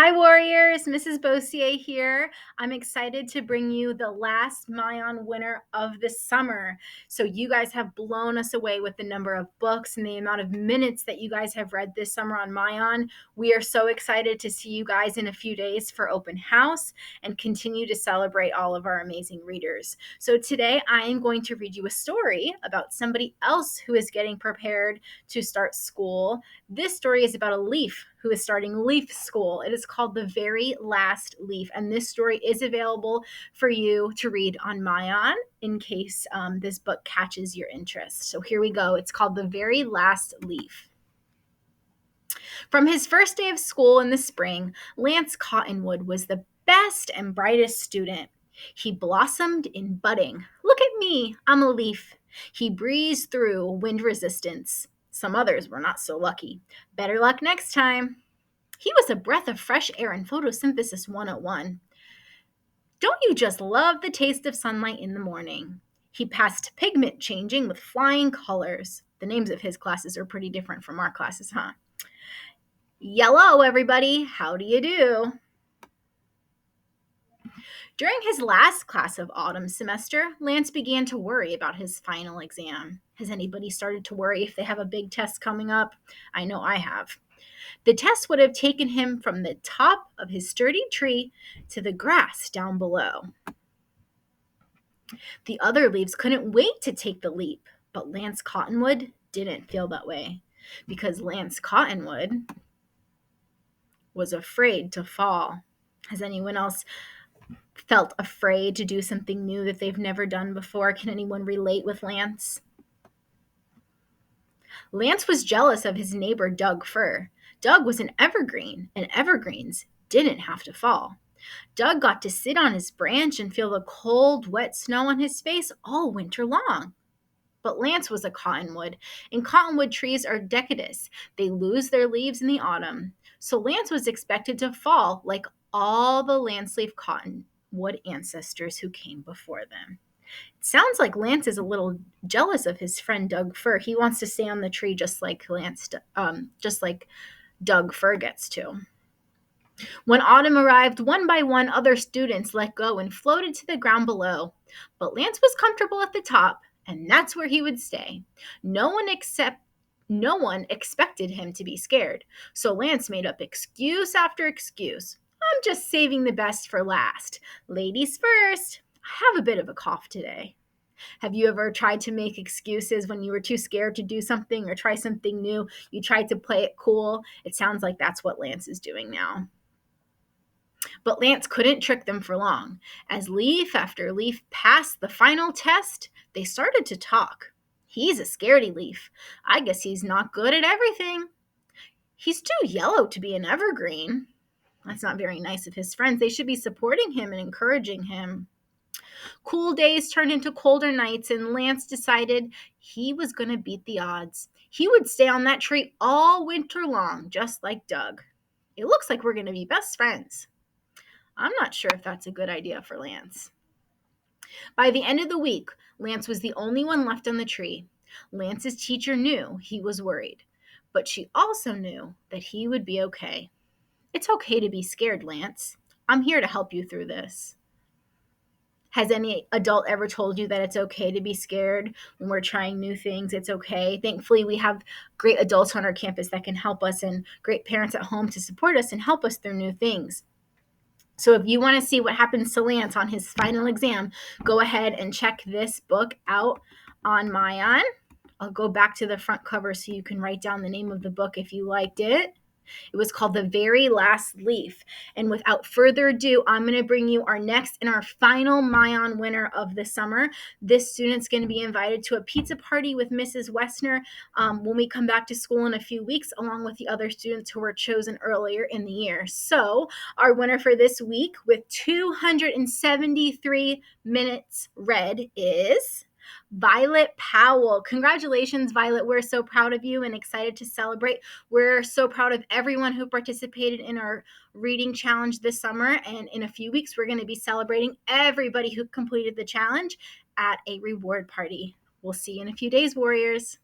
Hi, Warriors. Mrs. Bossier here. I'm excited to bring you the last MyOn winner of the summer. So, you guys have blown us away with the number of books and the amount of minutes that you guys have read this summer on MyOn. We are so excited to see you guys in a few days for open house and continue to celebrate all of our amazing readers. So, today I am going to read you a story about somebody else who is getting prepared to start school. This story is about a leaf who is starting leaf school. It is called The Very Last Leaf, and this story is available for you to read on MyOn in case this book catches your interest. So here we go. It's called The Very Last Leaf. From his first day of school in the spring, Lance Cottonwood was the best and brightest student. He blossomed in budding. Look at me, I'm a leaf. He breezed through wind resistance. Some others were not so lucky. Better luck next time. He was a breath of fresh air in Photosynthesis 101. Don't you just love the taste of sunlight in the morning? He passed pigment changing with flying colors. The names of his classes are pretty different from our classes, huh? Yellow, everybody. How do you do? During his last class of autumn semester, Lance began to worry about his final exam. Has anybody started to worry if they have a big test coming up? I know I have. The test would have taken him from the top of his sturdy tree to the grass down below. The other leaves couldn't wait to take the leap, but Lance Cottonwood didn't feel that way because Lance Cottonwood was afraid to fall. Has anyone else felt afraid to do something new that they've never done before? Can anyone relate with Lance? Lance was jealous of his neighbor Doug Fir. Doug was an evergreen, and evergreens didn't have to fall. Doug got to sit on his branch and feel the cold, wet snow on his face all winter long. But Lance was a cottonwood, and cottonwood trees are decadous. They lose their leaves in the autumn. So Lance was expected to fall like all the Lanceleaf cottonwood ancestors who came before them. It sounds like Lance is a little jealous of his friend Doug Fir. He wants to stay on the tree just like Doug Fir gets to. When autumn arrived, one by one, other students let go and floated to the ground below. But Lance was comfortable at the top, and that's where he would stay. No one expected him to be scared, so Lance made up excuse after excuse. I'm just saving the best for last. Ladies first. I have a bit of a cough today. Have you ever tried to make excuses when you were too scared to do something or try something new? You tried to play it cool. It sounds like that's what Lance is doing now. But Lance couldn't trick them for long. As leaf after leaf passed the final test, they started to talk. He's a scaredy leaf. I guess he's not good at everything. He's too yellow to be an evergreen. That's not very nice of his friends. They should be supporting him and encouraging him. Cool days turned into colder nights, and Lance decided he was going to beat the odds. He would stay on that tree all winter long, just like Doug. It looks like we're going to be best friends. I'm not sure if that's a good idea for Lance. By the end of the week, Lance was the only one left on the tree. Lance's teacher knew he was worried, but she also knew that he would be okay. It's okay to be scared, Lance. I'm here to help you through this. Has any adult ever told you that it's okay to be scared when we're trying new things? It's okay. Thankfully, we have great adults on our campus that can help us and great parents at home to support us and help us through new things. So if you want to see what happens to Lance on his final exam, go ahead and check this book out on MyOn. I'll go back to the front cover so you can write down the name of the book if you liked it. It was called The Very Last Leaf. And without further ado, I'm going to bring you our next and our final MyOn winner of the summer. This student's going to be invited to a pizza party with Mrs. Wessner when we come back to school in a few weeks, along with the other students who were chosen earlier in the year. So our winner for this week with 273 minutes read is Violet Powell. Congratulations, Violet. We're so proud of you and excited to celebrate. We're so proud of everyone who participated in our reading challenge this summer. And in a few weeks, we're going to be celebrating everybody who completed the challenge at a reward party. We'll see you in a few days, Warriors.